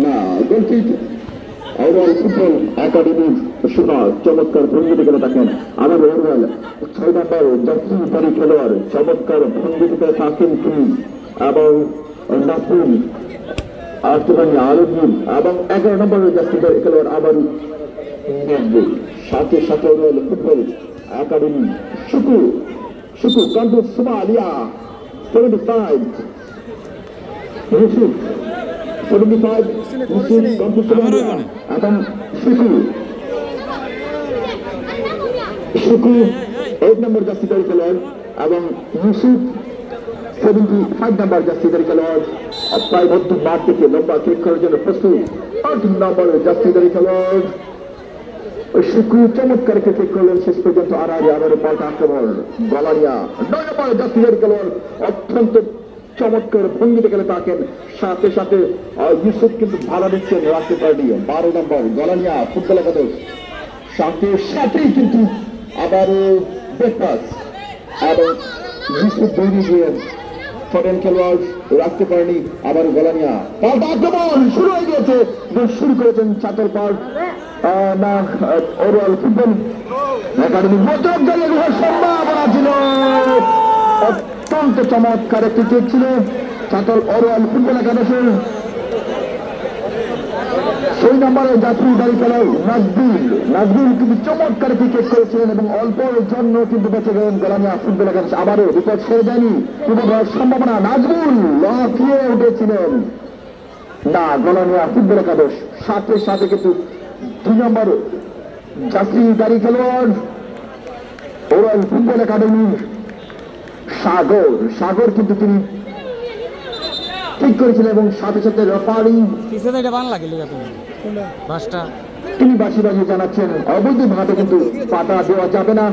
না goal kick overall football academy super চমৎকার ভঙ্গিতে করে থাকেন। আমার ওভারঅল 6 নম্বর জাতীয়তারী খেলোয়াড় চমৎকার ভঙ্গিতে করে থাকেন তিনি এবং নাসিম আলমগীর এবং 11 নম্বর জাতীয়তারী খেলোয়াড় আবার সাথে সাথে overall football academy শুকু কান্দু Somalia 75 Yusuf 75 মুসলিম কান্দু সোমালিয়া এবং শুকু 8 নম্বর জাতীয়তারী খেলোয়াড় এবং ইউসুফ 75 নম্বর জাতীয়তারী খেলোয়াড় প্রায় মধ্য মাঠ থেকে লম্বা ক্লিক করার জন্য প্রস্তুত 8 নম্বর জাতীয়তারী খেলোয়াড় শুক্র চমৎকার ক্রিকেট করলেন শেষ পর্যন্ত আবার পাল্টা আক্রমণ গলারিয়া 9 নম্বর জাতীয়তারী খেলোয়াড় অত্যন্ত চমৎকার ভঙ্গিতে গেলে থাকেন সাথে সাথে ইউসুফ কিন্তু ভাড়া দিচ্ছেন রাখতে পারেনি 12 নম্বর গলারিয়া ফুটবল একাদশ সাথে সাথেই কিন্তু আবারও ব্রেকফাস এবং ইউসুফ দৌড়ে গিয়ে ফরেন খেলোয়াড় রাখতে পারেনি আবার গলানিয়া পাল্টা আক্রমণ শুরু হয়ে গিয়েছে শুরু করেছেন চাতল পার্ক না ওভারঅল ফুটবল একাডেমি মতক জায়গায় সম্ভাবনা ছিল অত্যন্ত চমৎকার একটি কিক ছিল চাতল ওভারঅল ফুটবল একাদশের 6 নম্বরে জাতীয়তারী খেলোয়াড় নাজবিল কিন্তু চমৎকার ক্রিকেট করেছিলেন এবং অল্পের জন্য কিন্তু বেঁচে গেলেন গলানিয়া ফুটবল একাদশ আবারও বিপদ ছেড়ে দেয়নি সম্ভাবনা নাজবুল লাফিয়ে উঠেছিলেন না গলানিয়া ফুটবল একাদশ সাথে সাথে কিন্তু 2 নম্বর জাতীয়তারী খেলোয়াড় ওভারঅল ফুটবল একাডেমির সাগর কিন্তু তিনি ঠিক করেছিলেন এবং সাথে সাথে রেফারি তিনি বাসি জানাচ্ছেন অবৈধভাবে কিন্তু পাতা দেওয়া যাবে না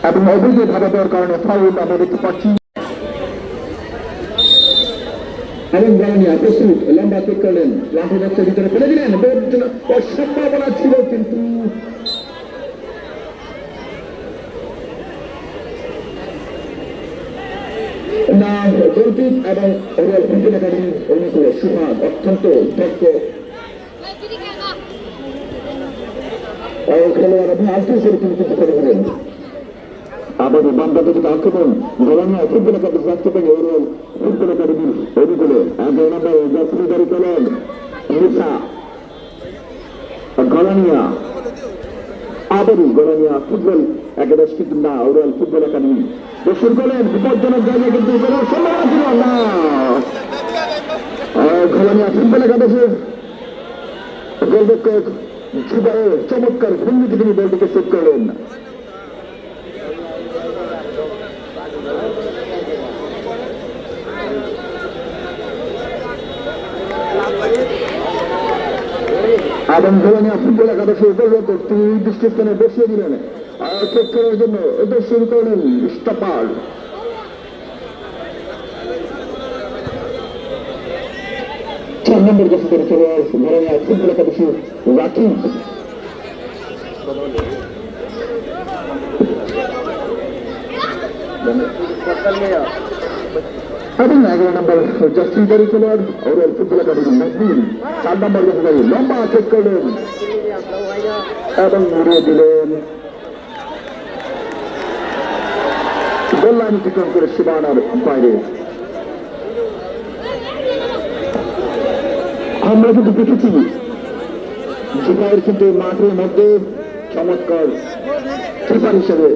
এবং অবৈধভাবে দেওয়ার কারণে ফাউল আমরা দেখতে পাচ্ছি এবং গলানিয়া প্রস্তুত লম্বা চেক করলেন লাঠি বক্সের ভিতরে ফেলে দিলেন সম্ভাবনা ছিল কিন্তু না গোলকিক এবং ওভারঅল ফুটবল একাডেমির অনুকূল সুহাগ অত্যন্ত দক্ষ খেলোয়াড় এবং আলটু করে কিন্তু করে দিলেন আবার বামপাত থেকে আক্রমণ গলানিয়া ফুটবল একাডেমি রাখতে পারে ওভারঅল ফুটবল একাডেমির অনুকূলে 11 নম্বর জাতীয়তারী খেলোয়াড় মুসা গলানিয়া আবারও গলানিয়া ফুটবল একাদশ কিন্তু না ওভারঅল ফুটবল একাডেমি শুরু করলেন বিপজ্জনক জায়গায় কিন্তু সম্ভাবনা ছিল না গলানিয়া ফুটবল একাদশের গোলরক্ষক জুবায়ের চমৎকার ভঙ্গিতে তিনি বলটিকে সেভ করলেন এবং গলানিয়া ফুটবল একাদশের গোলরক্ষক তিনি নির্দিষ্ট স্থানে বসিয়ে দিলেন চেক করার জন্য এটা শুরু করলেন স্টপার 4 নম্বর জাতীয়তারী খেলোয়াড় গলানিয়া ফুটবল একাদশের রাকিব এবং 11 নম্বর জাতীয়তারী খেলোয়াড় ওভারঅল ফুটবল একাডেমি নাজবিল 4 নম্বর জাতীয়তারী লম্বা চেক করলেন এবং উড়িয়ে দিলেন গোল লাইন অতিক্রম করে সীমানার বাইরে আমরা কিন্তু দেখেছি জুবায়ের কিন্তু মাঠের মধ্যে চমৎকার কিপার হিসেবে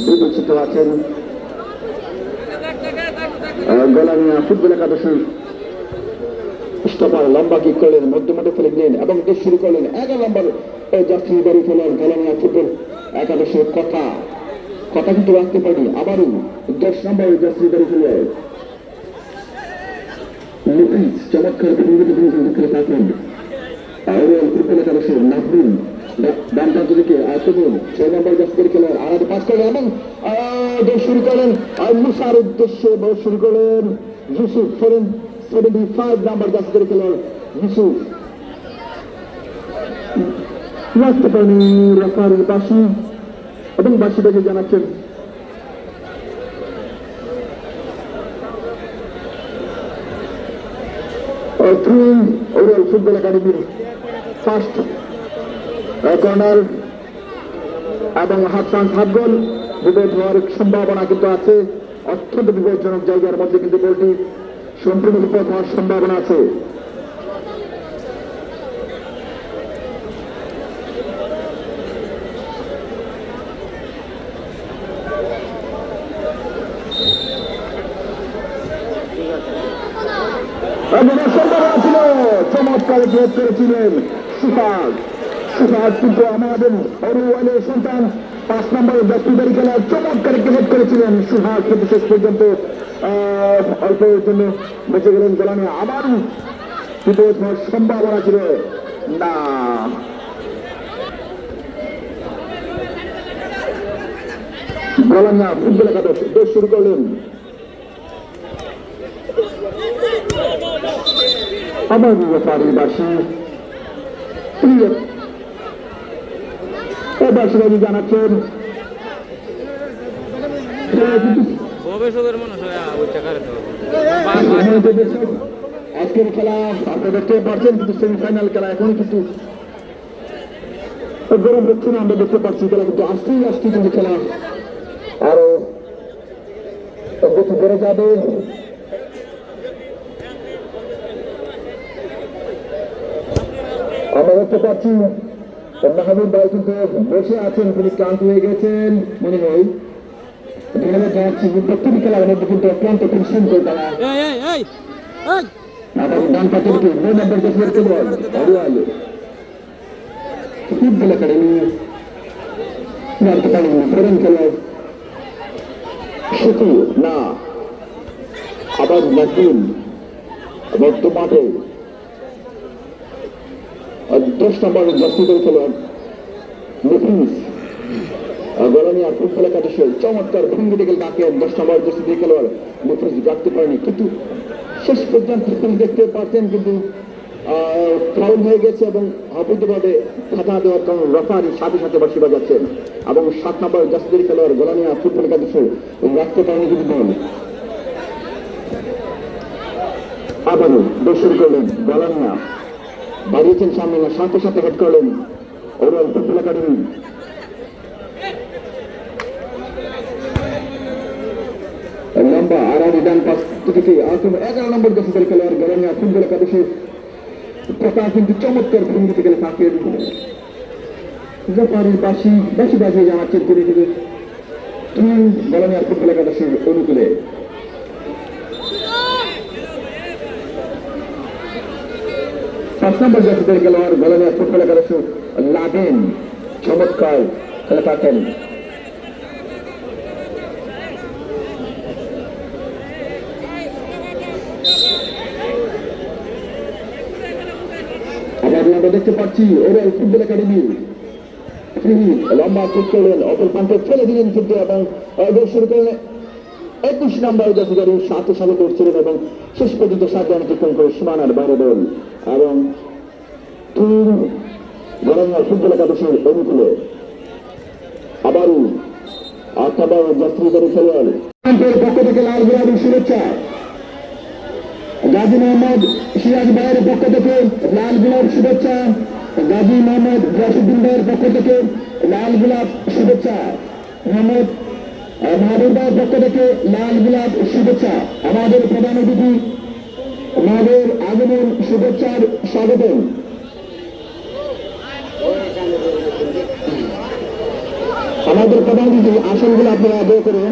বিবেচিত আছেন গলানিয়া ফুটবল একাদশের স্টপার লম্বা কিক করলেন মধ্যে ফেলে দিলেন এবং দেশ শুরু করলেন 11 নম্বর জাতীয়তারী খেলোয়াড় গলানিয়া ফুটবল একাদশের কথা কিন্তু রাখতে পারি আবারও 10 নম্বর জাতীয়তারী খেলোয়াড় লুপিস চমৎকার খেলে থাকেন ওভারঅল ফুটবল একাদশের নাজবিল ডান প্রান্ত থেকে আক্রমণ 6 নম্বর জাতীয়তারী খেলোয়াড় আড়াতে পাস করলেন এবং দেশ শুরু করলেন মুসার উদ্দেশ্যে বল শুরু করলেন ইউসুফ 75 নম্বর জাতীয়তারী খেলোয়াড় ইউসুফ রাখতে পারেনি রেফারির বাসি এবং বাসি জানাচ্ছেন ওরাল ফুটবল একাডেমির ফার্স্ট কর্নার এবং হাফ চান্স হাফ গোল বিপদ হওয়ার সম্ভাবনা কিন্তু আছে। অত্যন্ত বিপজ্জনক জায়গার মধ্যে কিন্তু গোলটি সম্পূর্ণ বিপদ হওয়ার সম্ভাবনা আছে। সম্ভাবনা ছিল, চমৎকার জয় করেছিলেন সুফাদ। সুফাদ কিন্তু আমাদের অরুয়ালের সন্তান 5 নম্বরের ব্যক্তিদের খেলায় চমৎকার ক্রিকেট করেছিলেন সুফাদ, কিন্তু শেষ পর্যন্ত অল্পের জন্য বেঁচে গেলেন গোলামে। আবারও বিপদ হওয়ার সম্ভাবনা ছিল না। গোলামিয়া ফুটবল একাদশ বেশ শুরু করলেন। আমার পারিবাসী বাসী জানাচ্ছেন আজকের খেলা আপনারা দেখতে পাচ্ছেন, কিন্তু সেমিফাইনাল খেলা এখনো কিন্তু গরম হচ্ছে না। আমরা দেখতে পাচ্ছি খেলা কিন্তু আস্তেই আসছে, কিন্তু খেলা আরো গতি বেড়ে যাবে। আমরা দেখতে পাচ্ছি মাহবুব ভাই কিন্তু বসে আছেন, তিনি ক্লান্ত হয়ে গেছেন মনে হয়। প্রত্যেকটি খেলার মধ্যে কিন্তু অত্যন্ত পরিশ্রম করে তারা আবার ডান পাশে ফুটবল একাডেমি জানতে পারেন ফরেন খেলার শুধু না। আবার নাজিম মধ্য মাঠে 10 নম্বরের জার্সিদের খেলোয়াড় মুফিস গোলামিয়া ফুটবল একাদশে চমৎকার ভঙ্গি থেকে তাকে 10 নম্বরের জার্সিদের খেলোয়াড় মুফিস রাখতে পারেনি, কিন্তু শেষ পর্যন্ত দেখতে পাচ্ছেন কিন্তু ফাউল হয়ে গেছে এবং অবৈধভাবে খাতা দেওয়ার কারণে রেফারি সাথে সাথে বাঁশি বাজাচ্ছেন এবং 7 নম্বরের জার্সিদের খেলোয়াড় গোলামিয়া ফুটবল একাদশে রাখতে পারেনি কিন্তু বল। আবারও দর্শন করলেন গোলামিয়া, বাড়িয়েছেন সামনে, সাথে সাথে হেড করলেন ওরাল ফুটবল একাডেমি। লম্বা আড়াআড়ি ডান পাশ থেকে 11 নম্বর জার্সিদের খেলোয়াড় গোলামিয়া ফুটবল একাদশে কিন্তু চমৎকার ভঙ্গি থেকে থাকেন জাফারির বাসি বাজিয়ে জানাচ্ছেন তিনি কিন্তু গোলামিয়া ফুটবল একাদশের অনুকূলে। 5 নম্বর জার্সিদের খেলোয়াড় গোলামিয়া ফুটবল একাদশ লাদেন চমৎকার খেলে থাকেন। আমরা দেখতে পাচ্ছি ওরাল ফুটবল একাডেমি লম্বা চেক করলেন, অপর প্রান্তে ফেলে দিলেন কিন্তু এবং শুরু করলেন 21 নম্বর জার্সিদের সাথে সাথে করছিলেন এবং শেষ পর্যন্ত 7 রান অতিক্রম করে সীমানার বাইরে দল এবং গোলামিয়া ফুটবল একাদশের অনুকূলে আবারও 8 নম্বর জার্সিদের খেলোয়াড় পক্ষ থেকে লাল গোলাপের শুভেচ্ছা। গাজী মোহাম্মদ সিরাজ ভাইয়ের পক্ষ থেকে লাল গোলাপ শুভেচ্ছা। গাজী মোহাম্মদ রাশিদুদ্দিন ভাইয়ের পক্ষ থেকে লাল গোলাপ শুভেচ্ছা। মোহাম্মদ মাহবুব ভাইয়ের পক্ষ থেকে লাল গোলাপ শুভেচ্ছা। আমাদের প্রধান অতিথি আমাদের আগমন শুভেচ্ছার স্বাগতম। আমাদের প্রধান অতিথি আসনগুলো আপনারা আদর করে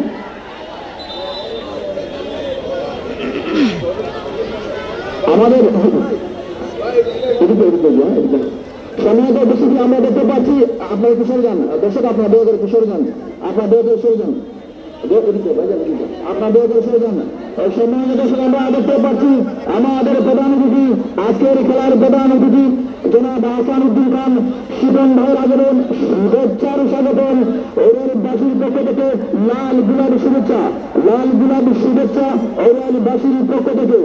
আমাদের সম্মানিত উপস্থিতি আমরা দেখতে পাচ্ছি। আপনারা একটু সরে যান দর্শক, আপনারা দয়া করে একটু সরে যান, আপনারা দয়া করে সরে যান, আপনারা দয়া করে সরে যান। সম্মানিত দর্শক, আমরা দেখতে পাচ্ছি আমাদের প্রধান অতিথি, আজকের খেলার প্রধান অতিথি জনাব হাসান উদ্দিন খান শিবন ভাইয়ের আগমন শুভেচ্ছার স্বাগতম। ওরালবাসীর পক্ষ থেকে লাল গোলাপ শুভেচ্ছা, লাল গোলাপ শুভেচ্ছা ওরালবাসীর পক্ষ থেকে।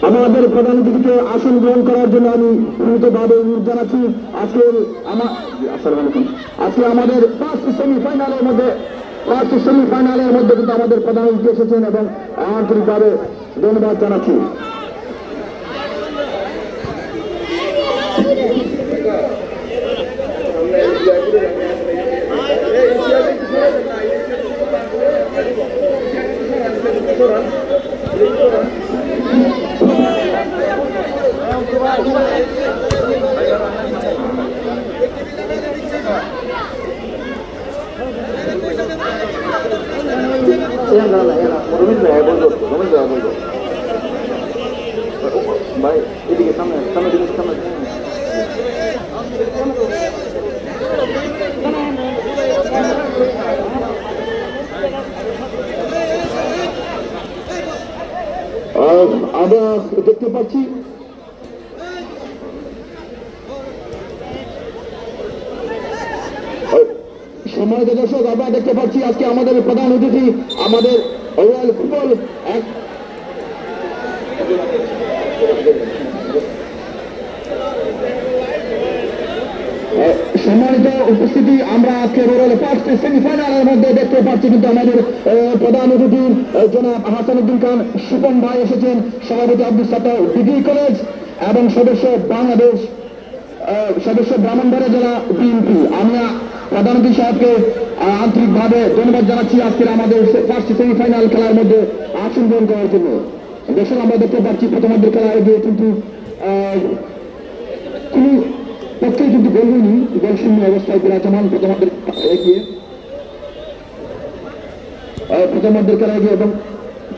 আমাদের প্রধান অতিথিকে আসন গ্রহণ করার জন্য আমি দ্রুতভাবে অনুরোধ জানাচ্ছি। আজকে আমাদের ফার্স্ট সেমিফাইনালের মধ্যে ফার্স্ট সেমিফাইনালের মধ্যে কিন্তু আমাদের প্রধান অতিথি এসেছেন এবং আন্তরিকভাবে ধন্যবাদ জানাচ্ছি। ভাই এদিকে সামনে সামনে দিকে সামনে আমরা দেখতে পাচ্ছি সম্মানিত দর্শক, আমরা দেখতে পাচ্ছি আজকে আমাদের প্রধান অতিথি আমাদের রয়্যাল ফুটবল সম্মানিত উপস্থিতি, আমরা আজকে রয়্যাল ফার্স্ট সেমিফাইনালের মধ্যে দেখতে পাচ্ছি কিন্তু আমাদের প্রধান অতিথি জনাব হাসানুদ্দিন খান সুপন ভাই এসেছেন, সভাপতি আব্দুল সাত্তার ডিগ্রি কলেজ এবং সদস্য বাংলাদেশ সদস্য ব্রাহ্মণবাড়িয়া জেলা বিএনপি। আমরা প্রধান অতিথি সাহেবকে আন্তরিকভাবে ধন্যবাদ জানাচ্ছি আজকের আমাদের ফার্স্ট সেমিফাইনাল খেলার মধ্যে আসন গ্রহণ করার জন্য। দর্শক, আমরা দেখতে পাচ্ছি প্রথমার্ধের খেলায় গিয়ে কিন্তু কোন পক্ষে কিন্তু গোল হয়নি, গোল শূন্য অবস্থায় বিরাজমান প্রথমার্ধের এগিয়ে প্রথমার্ধের খেলায় গিয়ে এবং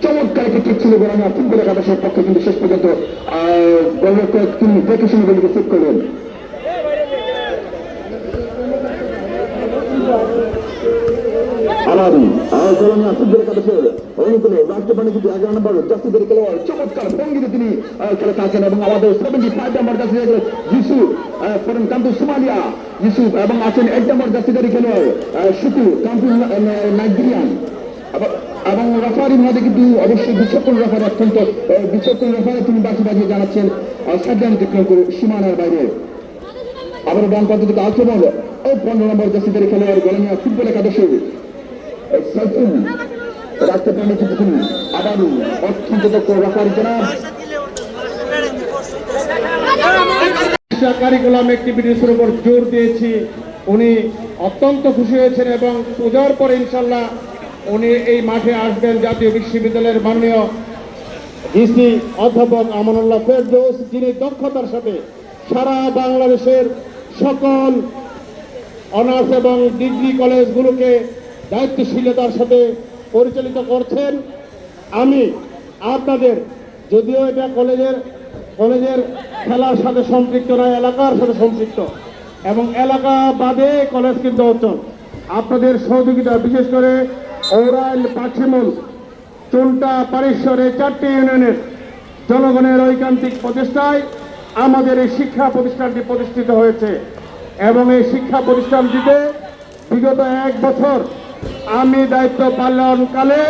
চমৎকার একটি ঠিক ছিল গোলাম ফুটবল একাদশের পক্ষে, কিন্তু শেষ পর্যন্ত গোলরক্ষক তিনি দেখে শুনে গোলকে সেভ করলেন। চমৎকার ভঙ্গিতে তিনি খেলে থাকেন এবং আমাদের 75 নম্বর জার্সি ইউসুফ কান্তু সুমালিয়া ইউসুফ এবং আছেন 8 নম্বর জার্সিধারী খেলোয়াড় শুকু কান্তু নাইজেরিয়ান এবং রেফারির মধ্যে কিন্তু অবশ্যই বিচক্ষণ রেফারি, অত্যন্ত বিচক্ষণ রেফারি তিনি বাকি বাজিয়ে জানাচ্ছেন সাবধান অতিক্রম করে সীমানার বাইরে। আবার ডান প্রান্ত থেকে আক্রমণ 15 নম্বর জার্সিধারী খেলোয়াড় গোলামিয়া ফুটবল একাদশের সাইফুল রাখতে পারেন কিন্তু তিনি আবারও অত্যন্ত দক্ষ রেফারি জনাব কারিকুলাম অ্যাক্টিভিটিসের উপর জোর দিয়েছি। উনি অত্যন্ত খুশি হয়েছেন এবং পূজার পরে ইনশাল্লাহ উনি এই মাঠে আসবেন জাতীয় বিশ্ববিদ্যালয়ের মাননীয় ভিসি অধ্যাপক আমানুল্লাহ ফেরদৌস, যিনি দক্ষতার সাথে সারা বাংলাদেশের সকল অনার্স এবং ডিগ্রি কলেজগুলোকে দায়িত্বশীলতার সাথে পরিচালিত করছেন। আমি আপনাদের, যদিও এটা কলেজের খেলার সাথে সম্পৃক্ত নয়, এলাকার সাথে সম্পৃক্ত এবং এলাকা বাদে কলেজ কিন্তু অচল, আপনাদের সহযোগিতা বিশেষ করে ঔরাইল, পাখিমূল, চুনটা, পারিশ্বরে 4টি ইউনিয়নের জনগণের ঐকান্তিক প্রচেষ্টায় আমাদের এই শিক্ষা প্রতিষ্ঠানটি প্রতিষ্ঠিত হয়েছে এবং এই শিক্ষা প্রতিষ্ঠানটিতে বিগত 1 বছর আমি দায়িত্ব পালনকালে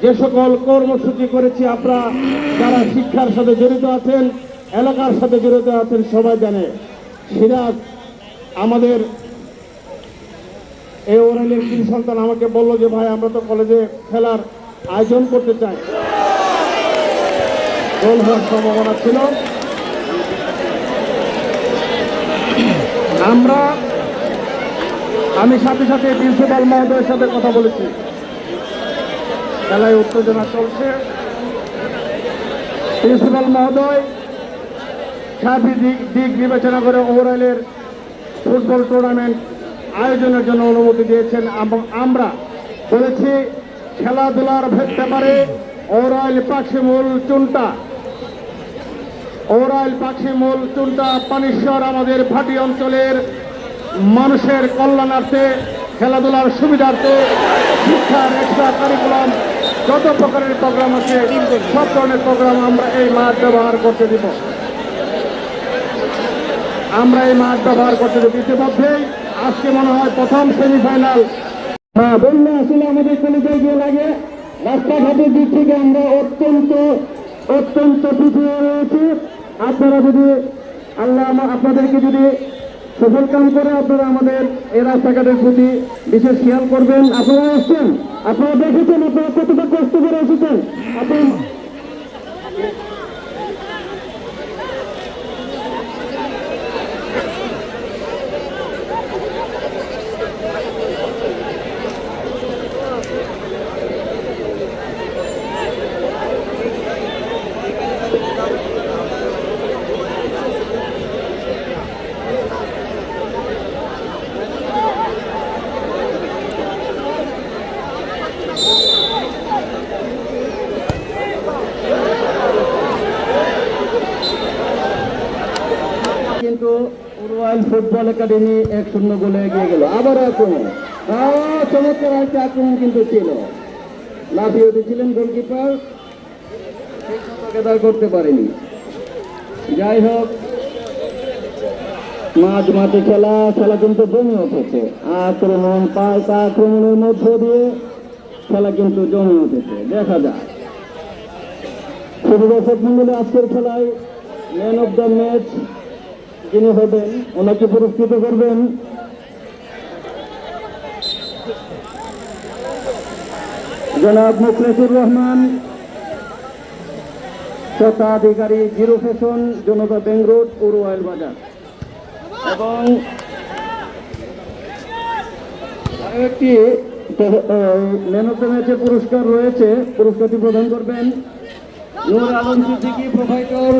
যে সকল কর্মসূচি করেছি, আপনারা যারা শিক্ষার সাথে জড়িত আছেন, এলাকার সাথে জড়িত আছেন সবাই জানে। সিরাজ আমাদের এই ওরাইলের 3 সন্তান আমাকে বললো যে ভাই আমরা তো কলেজে খেলার আয়োজন করতে চাই, গোল হওয়ার সম্ভাবনা ছিল। আমি সাথে সাথে প্রিন্সিপাল মহোদয়ের সাথে কথা বলেছি, খেলায় উত্তেজনা চলছে। প্রিন্সিপাল মহোদয় সার্বিক দিক বিবেচনা করে ওভারঅলের ফুটবল টুর্নামেন্ট আয়োজনের জন্য অনুমতি দিয়েছেন এবং আমরা বলেছি খেলাধুলার ব্যাপারে ওরাইল, পাখিমূল, চুনটা, পানিশ্বর আমাদের ভাটি অঞ্চলের মানুষের কল্যাণার্থে, খেলাধুলার সুবিধার্থে, শিক্ষার এক্সট্রা কারিকুলাম যত প্রকারের প্রোগ্রাম আছে সব ধরনের প্রোগ্রাম আমরা এই মাঠ ব্যবহার করতে দিব। ইতিমধ্যেই আজকে মনে হয় প্রথম সেমিফাইনাল। বললে আসলে আমাদের কলেজে গিয়ে লাগে, রাস্তাঘাটের দিক থেকে আমরা অত্যন্ত পিছিয়ে রয়েছি। আপনারা যদি আপনাদেরকে যদি সফল কাম করে আপনারা আমাদের এই রাস্তাঘাটের প্রতি বিশেষ খেয়াল করবেন। আপনারা এসছেন, আপনারা দেখেছেন আপনারা কতটা কষ্ট করে এসেছেন। আপনি কিন্তু রয়্যাল ফুটবল একাডেমি 1-0 গোলে এগিয়ে গেল। আবার আক্রমণ, চমৎকার একটা আক্রমণ কিন্তু ছিল, লাফিয়ে উঠেছিলেন গোলকিপার, কেদার করতে পারেনি। যাই হোক, মাঝে খেলা কিন্তু জমে উঠেছে। আক্রমণ পাল্টা আক্রমণের মধ্য দিয়ে খেলা কিন্তু জমে উঠেছে। দেখা যাক শুরু দর্শক মন্ডলী, আজকের খেলায় ম্যান অফ দ্য ম্যাচ যিনি হবেন ওনাকে পুরস্কৃত করবেন জনাব মুখলেসুর রহমান, স্বত্বাধিকারী জিরো ফ্যাশন, জনতা ব্যাংক রোড, রয়্যাল বাজার। এবং আরেকটি ম্যান অফ দ্য ম্যাচের পুরস্কার রয়েছে, পুরস্কারটি প্রদান করবেন নূর আলম সিদ্দিকী, প্রোভাইডার,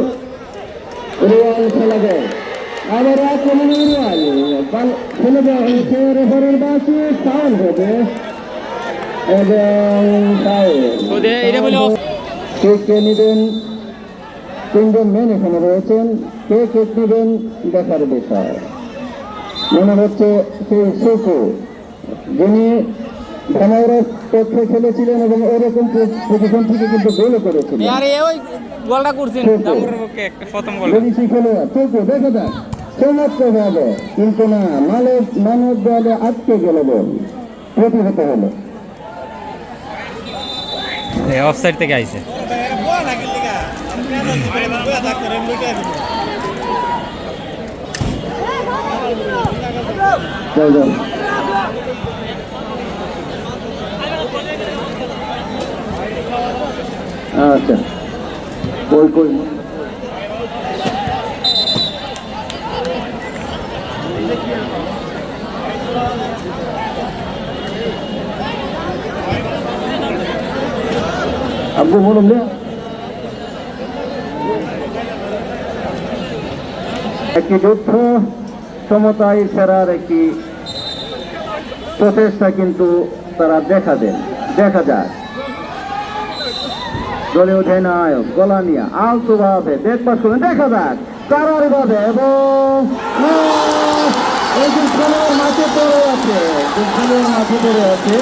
রয়্যাল খেলাঘর। আবার আক্রমণে রয়্যাল ফেলে দেওয়া হয়েছে, রেফারির বাসে ফাউল হবে এবং কে নেবেন, তিনজন মেন এখানে রয়েছেন, কে নেবেন দেখার বিষয়। মনে হচ্ছে সেই সুকু যিনি ধামাইয়ের পক্ষে খেলেছিলেন এবং ওরকম পজিশন থেকে কিন্তু গোলও করেছিলেন। দেখা যাক চমৎকার ভাবে, কিন্তু না, মানব দলে আটকে গেল, বল প্রতিহত হলো। অফসাইড থেকে আইছে। আচ্ছা, কই আব্বু বলুন একটি যুদ্ধ সমতায় ফেরার একটি প্রচেষ্টা কিন্তু তারা দেখা যায়। দলীয় অধিনায়ক গোলানিয়া আলতো ভাবে দেখপাস করেন, দেখা যাক কারার ভাবে, এবং খেলোয়াড় মাঠে পড়ে আছে,